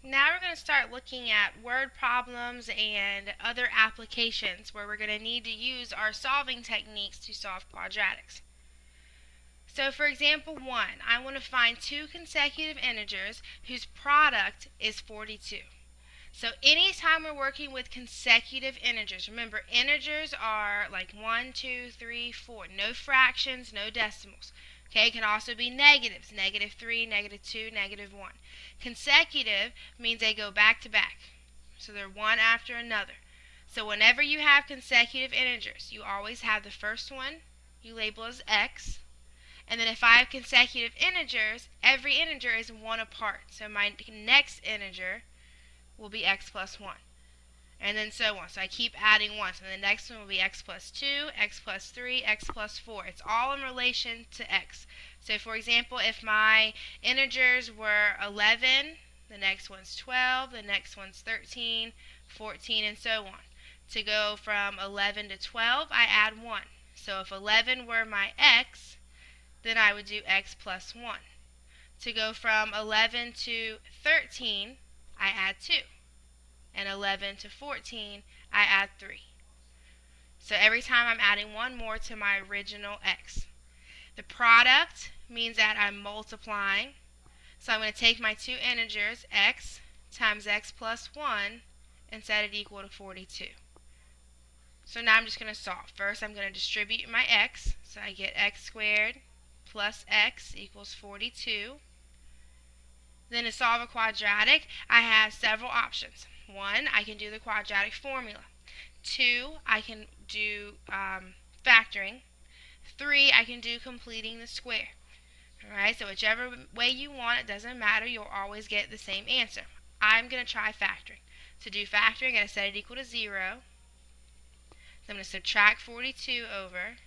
Now we're going to start looking at word problems and other applications where we're going to need to use our solving techniques to solve quadratics. So for example 1, I want to find two consecutive integers whose product is 42. So anytime we're working with consecutive integers, remember integers are like 1, 2, 3, 4. No fractions, no decimals. Okay, it can also be negatives, -3, -2, -1. Consecutive means they go back to back. So they're one after another. So whenever you have consecutive integers, you always have the first one you label as x. And then if I have consecutive integers, every integer is one apart. So my next integer will be x plus 1. And then so on. So I keep adding 1. So the next one will be x plus 2, x plus 3, x plus 4. It's all in relation to x. So for example, if my integers were 11, the next one's 12, the next one's 13, 14, and so on. To go from 11 to 12, I add 1. So if 11 were my x, then I would do x plus 1. To go from 11 to 13, I add 2. And 11 to 14, I add 3. So every time I'm adding one more to my original x. The product means that I'm multiplying. So I'm going to take my two integers, x times x plus 1, and set it equal to 42. So now I'm just going to solve. First I'm going to distribute my x. So I get x squared plus x equals 42. Then to solve a quadratic, I have several options. 1, I can do the quadratic formula. 2, I can do factoring. 3, I can do completing the square. Alright, so whichever way you want, it doesn't matter. You'll always get the same answer. I'm going to try factoring. To do factoring, I'm going to set it equal to 0. So I'm going to subtract 42 over.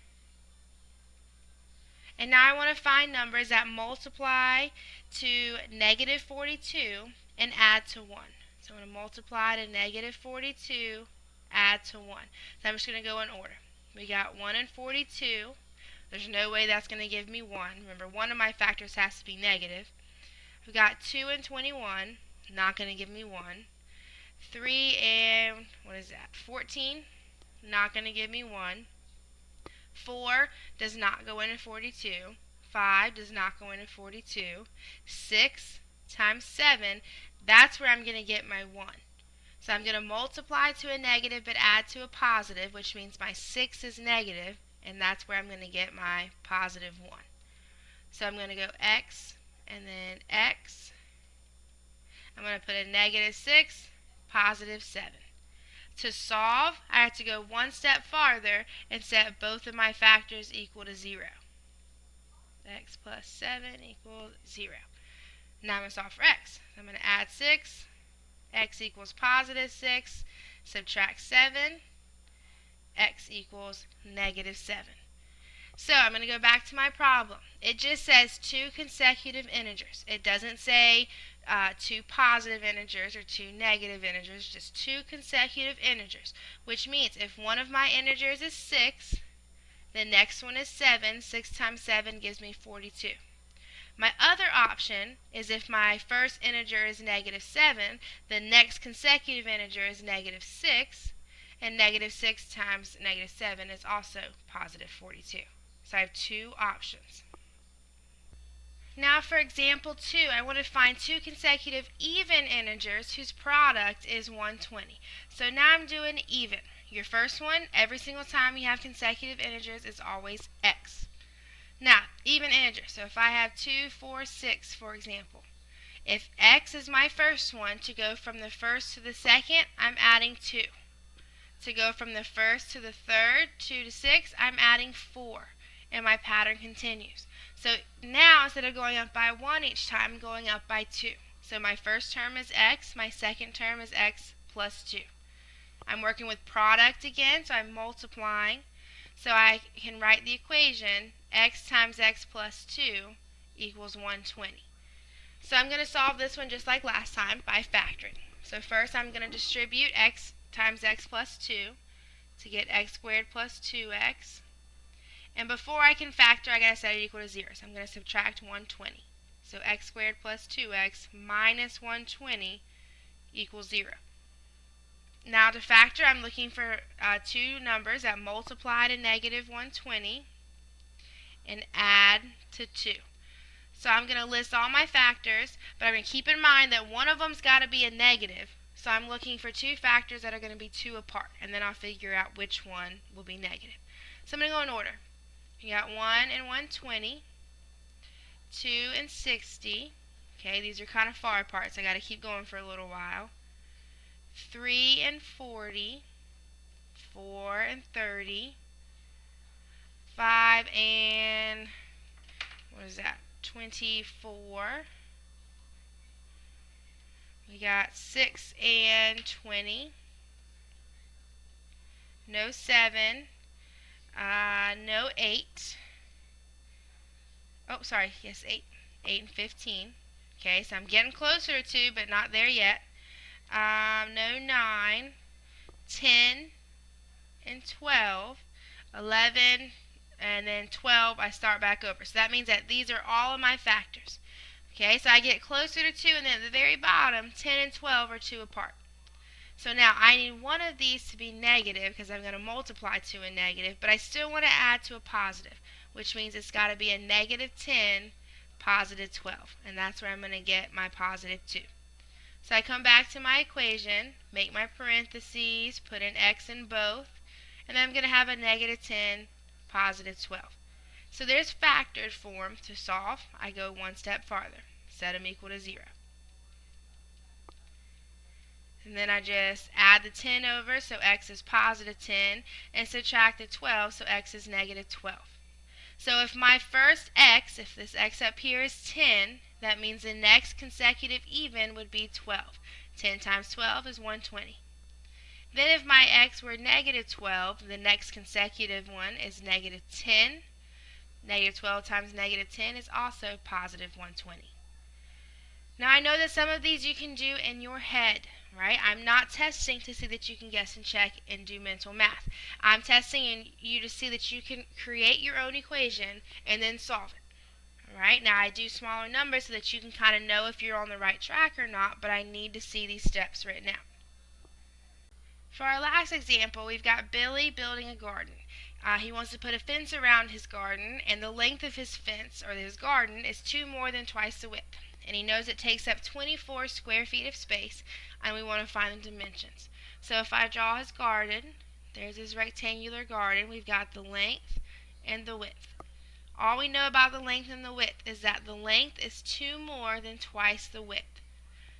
And now I want to find numbers that multiply to negative 42 and add to 1. So I'm going to multiply to negative 42, add to 1. So I'm just going to go in order. We got 1 and 42. There's no way that's going to give me 1. Remember, one of my factors has to be negative. We've got 2 and 21, not going to give me 1. 3 and, 14, not going to give me 1. 4 does not go into 42. 5 does not go into 42. 6 times 7, that's where I'm going to get my 1. So I'm going to multiply to a negative but add to a positive, which means my 6 is negative, and that's where I'm going to get my positive 1. So I'm going to go x and then x. I'm going to put a negative 6, positive 7. To solve, I have to go one step farther and set both of my factors equal to 0. X plus 7 equals 0. Now I'm going to solve for x. I'm going to add 6. X equals positive 6. Subtract 7. X equals negative 7. So I'm going to go back to my problem. It just says two consecutive integers. It doesn't say two positive integers or two negative integers, just two consecutive integers, which means if one of my integers is 6, the next one is 7. 6 times 7 gives me 42. My other option is if my first integer is negative 7, the next consecutive integer is negative 6, and negative 6 times negative 7 is also positive 42. So I have two options. Now for example 2, I want to find two consecutive even integers whose product is 120. So now I'm doing even. Your first one, every single time you have consecutive integers, is always x. Now, even integers. So if I have 2, 4, 6, for example. If x is my first one, to go from the first to the second, I'm adding 2. To go from the first to the third, 2 to 6, I'm adding 4. And my pattern continues. So now, instead of going up by 1 each time, I'm going up by 2. So my first term is x, my second term is x plus 2. I'm working with product again, so I'm multiplying. So I can write the equation x times x plus 2 equals 120. So I'm going to solve this one just like last time by factoring. So first I'm going to distribute x times x plus 2 to get x squared plus 2x. And before I can factor, I got to set it equal to 0. So I'm going to subtract 120. So x squared plus 2x minus 120 equals 0. Now to factor, I'm looking for two numbers that multiply to negative 120 and add to 2. So I'm going to list all my factors, but I'm going to keep in mind that one of them's got to be a negative. So I'm looking for two factors that are going to be 2 apart, and then I'll figure out which one will be negative. So I'm going to go in order. You got 1 and 120, 2 and 60. Okay, these are kind of far apart, so I got to keep going for a little while. 3 and 40, 4 and 30, 5 and, what is that, 24. We got 6 and 20, no 7, no 8. Oh, sorry, yes, 8. 8 and 15. Okay, so I'm getting closer to 2, but not there yet. No 9, 10, and 12, 11, and then 12, I start back over. So that means that these are all of my factors. Okay, so I get closer to 2, and then at the very bottom, 10 and 12 are 2 apart. So now I need one of these to be negative because I'm going to multiply 2 and negative, but I still want to add to a positive, which means it's got to be a negative 10, positive 12, and that's where I'm going to get my positive 2. So I come back to my equation, make my parentheses, put an x in both, and then I'm going to have a negative 10, positive 12. So there's factored form to solve. I go one step farther, set them equal to 0. And then I just add the 10 over, so x is positive 10, and subtract the 12, so x is negative 12. So if my first x, if this x up here is 10, that means the next consecutive even would be 12. 10 times 12 is 120. Then if my x were negative 12, the next consecutive one is negative 10. Negative 12 times negative 10 is also positive 120. Now I know that some of these you can do in your head, right? I'm not testing to see that you can guess and check and do mental math. I'm testing you to see that you can create your own equation and then solve it. Alright, now I do smaller numbers so that you can kind of know if you're on the right track or not, but I need to see these steps written out. For our last example, we've got Billy building a garden. He wants to put a fence around his garden, and the length of his fence, or his garden, is 2 more than twice the width. And he knows it takes up 24 square feet of space, and we want to find the dimensions. So if I draw his garden, there's his rectangular garden. We've got the length and the width. All we know about the length and the width is that the length is 2 more than twice the width.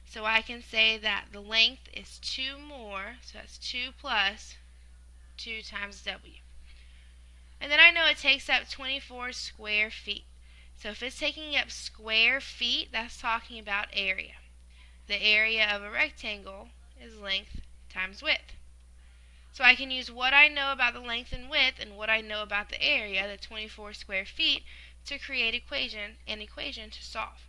So I can say that the length is 2 more, so that's 2 plus 2 times W. And then I know it takes up 24 square feet. So if it's taking up square feet, that's talking about area. The area of a rectangle is length times width. So I can use what I know about the length and width and what I know about the area, the 24 square feet, to create an equation to solve.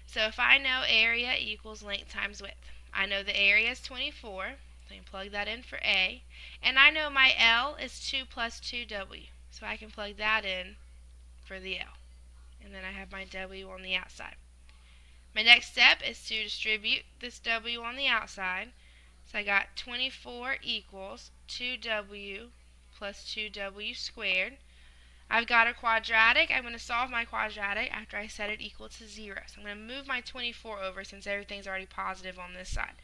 So if I know area equals length times width, I know the area is 24, so I can plug that in for A, and I know my L is 2 plus 2W, so I can plug that in for the L. And then I have my W on the outside. My next step is to distribute this W on the outside. So I got 24 equals 2W plus 2W squared. I've got a quadratic. I'm going to solve my quadratic after I set it equal to 0. So I'm going to move my 24 over since everything's already positive on this side.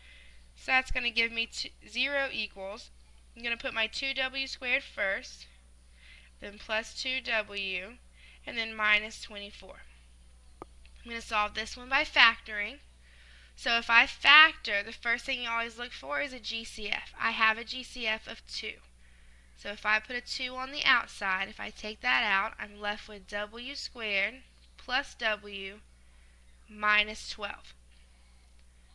So that's going to give me 0 equals, I'm going to put my 2W squared first, then plus 2W, and then minus 24. I'm going to solve this one by factoring. So if I factor, the first thing you always look for is a GCF. I have a GCF of 2. So if I put a 2 on the outside, if I take that out, I'm left with W squared plus W minus 12.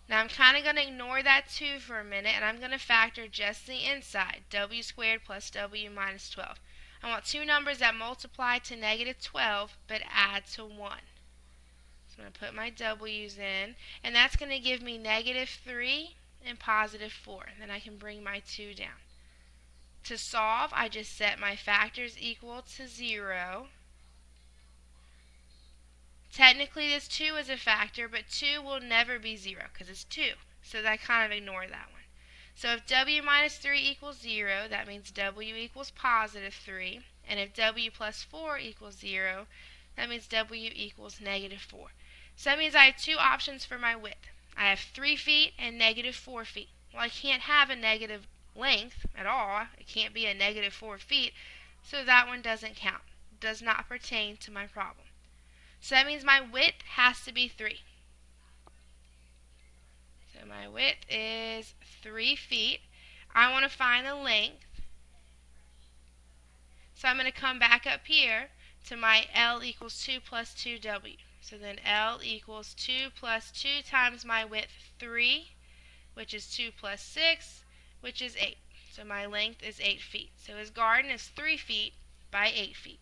Now I'm kind of going to ignore that 2 for a minute, and I'm going to factor just the inside, W squared plus W minus 12. I want two numbers that multiply to negative 12 but add to 1. So I'm going to put my W's in, and that's going to give me negative 3 and positive 4. And then I can bring my 2 down. To solve, I just set my factors equal to 0. Technically this 2 is a factor, but 2 will never be 0 because it's 2. So I kind of ignore that one. So if W minus 3 equals 0, that means W equals positive 3. And if W plus 4 equals 0, that means W equals negative 4. So that means I have two options for my width. I have 3 feet and negative 4 feet. Well, I can't have a negative length at all. It can't be a negative 4 feet. So that one doesn't count. It does not pertain to my problem. So that means my width has to be 3. So my width is 3 feet. I want to find the length. So I'm going to come back up here to my L equals 2 plus 2W. So then L equals 2 plus 2 times my width 3, which is 2 plus 6, which is 8. So my length is 8 feet. So his garden is 3 feet by 8 feet.